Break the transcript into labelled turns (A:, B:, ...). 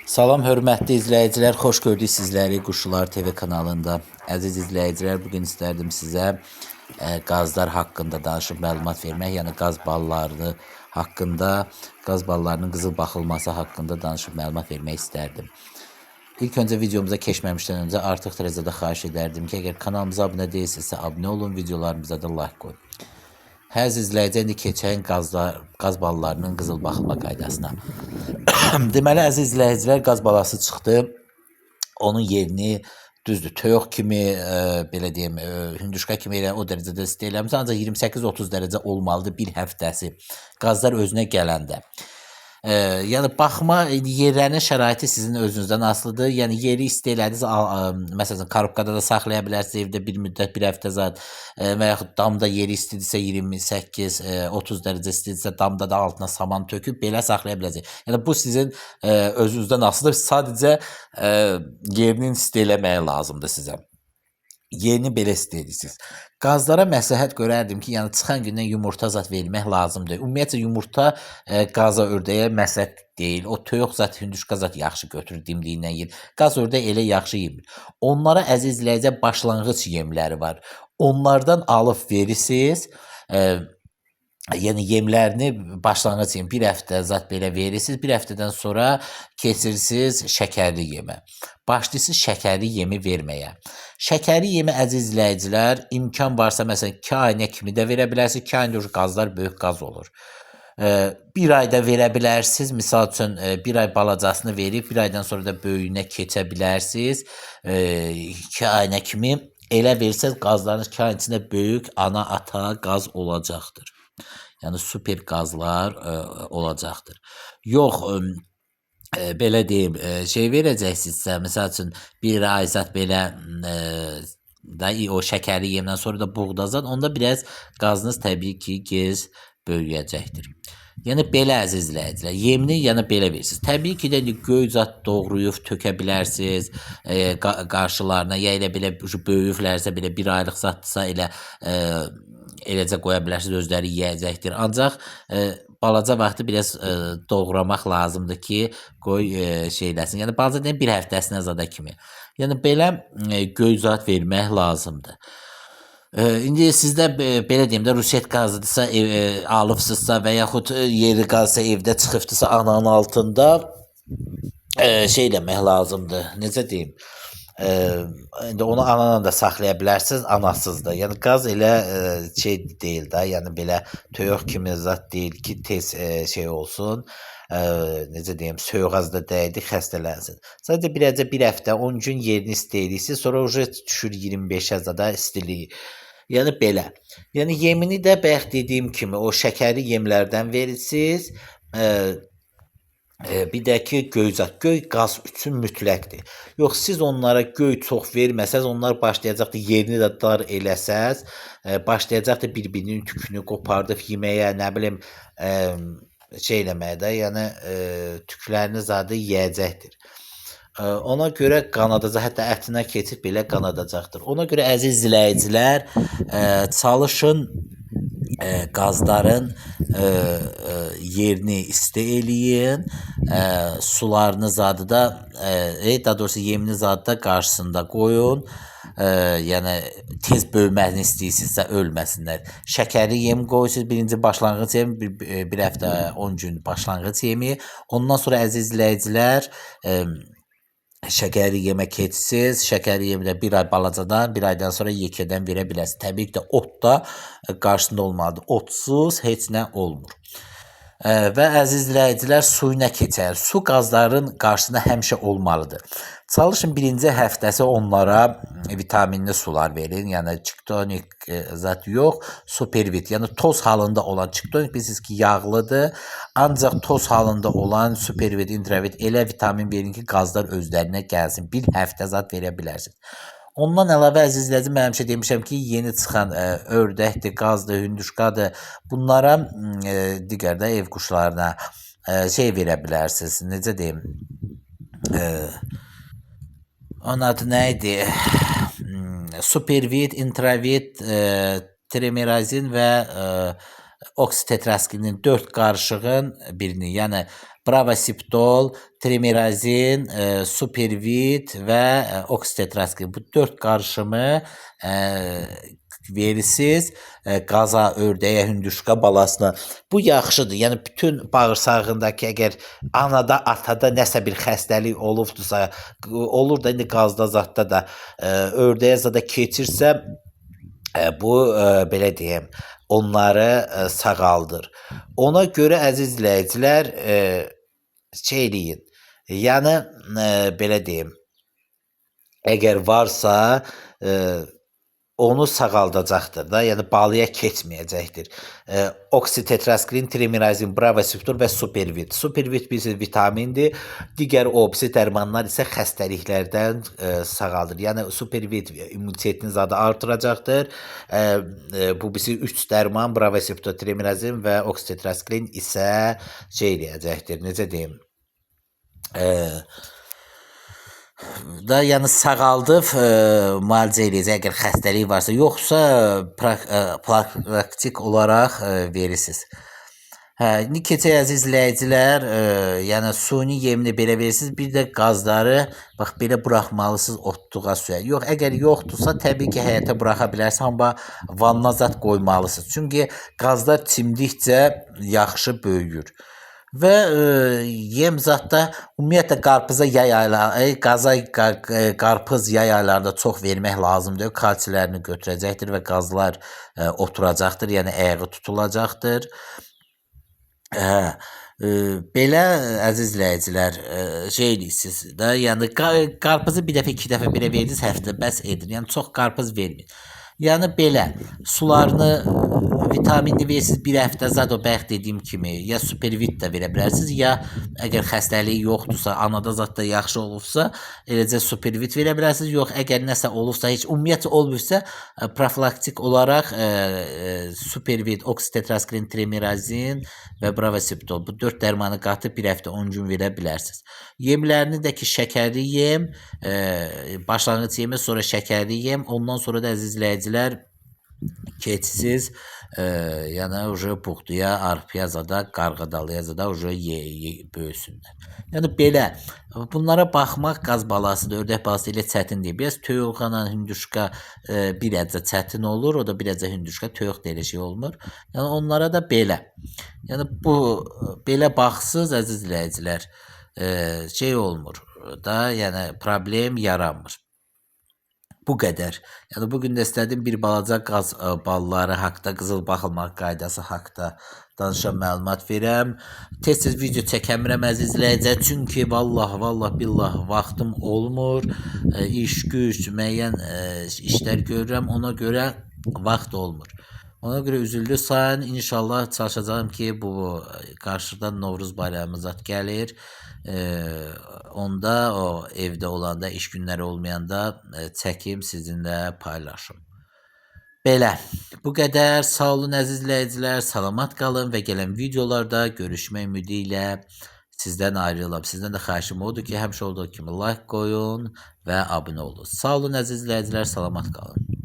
A: Salam hörmətli izləyicilər, xoş gördük sizləri Quşlar TV kanalında. Əziz izləyicilər, bugün istərdim sizə qazlar haqqında danışıb məlumat vermək, yəni qaz balları haqqında, qaz ballarının qızıl baxılması haqqında danışıb məlumat vermək istərdim. İlk öncə videomuza keçməmişdən öncə artıq dərəcədə xahiş edərdim ki, əgər kanalımıza abunə deyilsinizsə abunə olun, videolarımıza da like qoyun. Hər izləyici indi keçən qaz ballarının qızıl baxılma qaydasına. Deməli, əziz izləyicilər, qaz balası çıxdı. Onun yerini düzdür, toyuq kimi, belə deyim, hündüşka kimi elə o dərəcədə isti eləmirsə, ancaq 28-30 dərəcə olmalıdır bir həftəsi. Qazlar özünə gələndə. Yəni baxma yerlərinin şəraiti sizin özünüzdən asılıdır. Yəni yeri isti elədiniz, məsələn, korobkada da saxlaya bilərsiniz evdə bir müddət, bir həftə zat və yaxud damda yeri istidirsə 28-30 dərəcə istidirsə damda da altına saman töküb belə saxlaya biləcəksiniz. Yəni bu sizin özünüzdən asılıdır. Sadəcə yerinin isti eləməyə lazımdır sizə. Yerini belə istəyirsiniz. Qazlara məsləhət görərdim ki, yəni çıxan gündən yumurta zat vermək lazımdır. Ümumiyyətlə yumurta qaza ördəyə məsləhət deyil. O toyuq zat, hündüşka zat yaxşı götürür, dimdiyindən yer. Qaz ördək elə yaxşı yemir. Onlara əziz izləyicilər başlanğıc yemləri var. Onlardan alıb verirsiniz. Yəni yemlərini başlanğıc yem bir həftə zat belə verirsiniz. Bir həftədən sonra keçirsiniz şəkərli yemə. Başlayırsınız şəkərli yemi verməyə. Şəkərli yemi əziz izləyicilər imkan varsa məsələn 2 ayına kimi də verə bilərsiniz. 2 ayında qazlar böyük qaz olur. Bir ayda verə bilərsiniz. Misal üçün bir ay balacasını verib bir aydan sonra da böyüyünə keçə bilərsiniz. 2 ayına kimi elə versəz qazlarınız 2 ayın içində böyük ana ata qaz olacaqdır. Yəni super qazlar olacaqdır. Yox, belə deyim, şey verəcəksinizsə, məsəl üçün bir ay zat belə da o şəkərli yemdən sonra da buğda zat, onda biraz qazınız təbii ki, gez böyüyəcəkdir. Yəni belə əziz izləyicilər, yemini yəni belə verirsiniz. Təbii ki, də göy zat doğrayıb tökə bilərsiniz qarşılarına, ya elə belə böyüyüblərsə belə bir aylıq zatdırsa elə eləcə qoya bilərsiniz, özləri yeyəcəkdir. Ancaq balaca vaxtı biraz doğramaq lazımdır ki, qoy şeyləsin. Yəni balaca deyim bir həftəsinə zada kimi. Yəni belə göy zat vermək lazımdır. İndi sizdə belə deyim də ruset qazıdırsa, alıbsızsa və yaxud yeri qazsa evdə çıxıbdırsa ananın altında şey eləmək lazımdır. Necə deyim? İndi onu ananla da saxlaya bilərsiniz, anasız da. Yəni qaz elə şey deyil də, yəni belə toyuq kimi zat deyil ki, tez şey olsun. Necə deyim, soyuğaz da dəydi, xəstələnsin. Sadəcə birəcə bir həftə, 10 gün yerini istəyirsiniz, sonra уже düşür 25-ə zada istiliyi. Yəni belə. Yəni yemini də bayaq dediyim kimi o şəkərli yemlərdən verirsiniz. Bir də ki, göy zat, göy qaz üçün mütləqdir. Yox, siz onlara göy çox verməsəz, onlar başlayacaqdır, yerini də dar eləsəz, başlayacaqdır bir-birinin tükünü qopardıb yeməyə, nə bilim, şey eləməyə də, yəni tüklərini zadı yeyəcəkdir. Ona görə qanadacaq, hətta ətinə keçib belə qanadacaqdır. Ona görə əziz izləyicilər, çalışın qazların yerini isti eləyin, sularını zadı da, daha doğrusu yemini zadı da qarşısında qoyun. Yəni tez böyüməsini istəyirsinizsə ölməsinlər. Şəkərli yem qoyursunuz, birinci başlanğıc yemi, bir həftə 10 gün başlanğıc yemi. Ondan sonra əziz izləyicilər şəkərli yemə keçsiz, şəkərli yemdə bir ay balacadan, bir aydan sonra yekədən verə bilərsiniz. Təbii ki də ot da qarşısında olmalıdır. Otsuz heç nə olmur. Və əziz izləyicilər suyuna keçər. Su qazların qarşısında həmişə olmalıdır. Çalışın birinci həftəsi onlara vitaminli sular verin. Yəni çiktonik zat yox, supervit. Yəni toz halında olan çiktonik bilirsiniz ki yağlıdır. Ancaq toz halında olan supervit, intravit elə vitamin verin ki qazlar özlərinə gəlsin. Bir həftə zat verə bilərsiniz. Ondan əlavə əziz izləyicilər, mən həmişə demişəm ki, yeni çıxan ördəkdir, qazdır, hündüşkadır. Bunlara digər də ev quşlarına şey verə bilərsiniz. Necə deyim? Onun adı nə idi? Supervit, intravit, trimerazin və oksitetraskinin 4 qarışığın birini, yəni Pravasiptol, Trimerazin, Supervit və oksitetraskrin. Bu 4 qarışımı verirsiniz qaza, ördəyə, hündüşka balasına. Bu yaxşıdır. Yəni bütün bağırsağındakı əgər anada, atada nəsə bir xəstəlik olubdursa, olur da indi qazda zadda da ördəyə zada keçirsə, bu belə deyim, onları sağaldır. Ona görə əziz izləyicilər, şey eləyin. Yəni belə deyim, əgər varsa onu sağaldacaqdır da, yəni balıya keçməyəcəkdir. Oksitetraskrin, Trimerazin, Pravasiptol və Supervit. Supervit bir vitamindir. Digər opsi dərmanlar isə xəstəliklərdən sağaldır. Yəni Supervit immunitetinizi artıracaqdır. Bu birisi 3 dərman, Pravasiptol, Trimerazin və oksitetraskrin isə şey eləyəcəkdir. Necə deyim? Da yəni sağaldıb müalicə eləyəcək əgər xəstəlik varsa, yoxsa praktik olaraq verirsiniz. İndi keçək əziz izləyicilər, yəni suni yemini belə verirsiniz, bir də qazları bax belə buraxmalısınız otluğa suya. Yox, əgər yoxdursa təbii ki həyətə buraxa bilərsiniz, amma vanna zat qoymalısınız. Çünki qazlar çimdikcə yaxşı böyüyür. Və yem zatda ümumiyyətlə qarpıza qarpız yay aylarında çox vermək lazımdır. Kalsilərini götürəcəkdir və qazlar oturacaqdır, yəni əyağı tutulacaqdır. Belə əziz izləyicilər, şey eləyirsiniz də, yəni qarpızı bir dəfə, 2 dəfə belə verdiniz, həftə bəs edir. Yəni çox qarpız verməyin. Yəni belə sularını vitaminli verirsiniz, bir həftə zat o bayaq dediyim kimi, ya Supervit də verə bilərsiniz, ya əgər xəstəliyi yoxdursa, anada zat da yaxşı olubsa, eləcə Supervit verə bilərsiniz. Yox, əgər nəsə olubsa, heç ümumiyyətlə olmursa, profilaktik olaraq Supervit, oksitetraskrin, Trimerazin və Pravasiptol bu 4 dərmanı qatıb bir həftə 10 gün verə bilərsiniz. Yemlərini də ki şəkərli yem, başlanğıc yemi, sonra şəkərli yem, ondan sonra da əziz izləyicilər keçsiz, yəni buğduya, arpaya zada, qarğıdalıya zada böyüsünlər. Yəni belə, bunlara baxmaq qaz balasıdır, ördək balası ilə çətin deyil. Biraz toyuqla hündüşka bir əcə çətin olur, o da bir əcə hündüşka, toyuq da elə şey olmur. Yəni onlara da belə. Yəni bu belə baxsız əziz izləyicilər, şey olmur da, yəni problem yaranmır. Bu qədər. Yəni bugün də istədim bir balaca qaz balları haqqında, qızıl baxılmaq qaydası haqqında danışan məlumat verəm. Tez-tez video çəkəmirəm əziz izləyicilər, çünki vallah billah vaxtım olmur. İş, güc, müəyyən işlər görürəm, ona görə vaxt olmur. Ona görə üzüldü sayın. İnşallah çalışacağım ki bu qarşıdan Novruz bayramı zat gəlir. Onda o evdə olanda, iş günləri olmayanda çəkim sizinlə paylaşım. Belə, bu qədər. Sağ olun əziz izləyicilər, salamat qalın və gələn videolarda görüşmək ümidi ilə sizdən ayrılam. Sizdən də xahişim odur ki, həmişə olduğu kimi like qoyun və abunə olun. Sağ olun əziz izləyicilər, salamat qalın.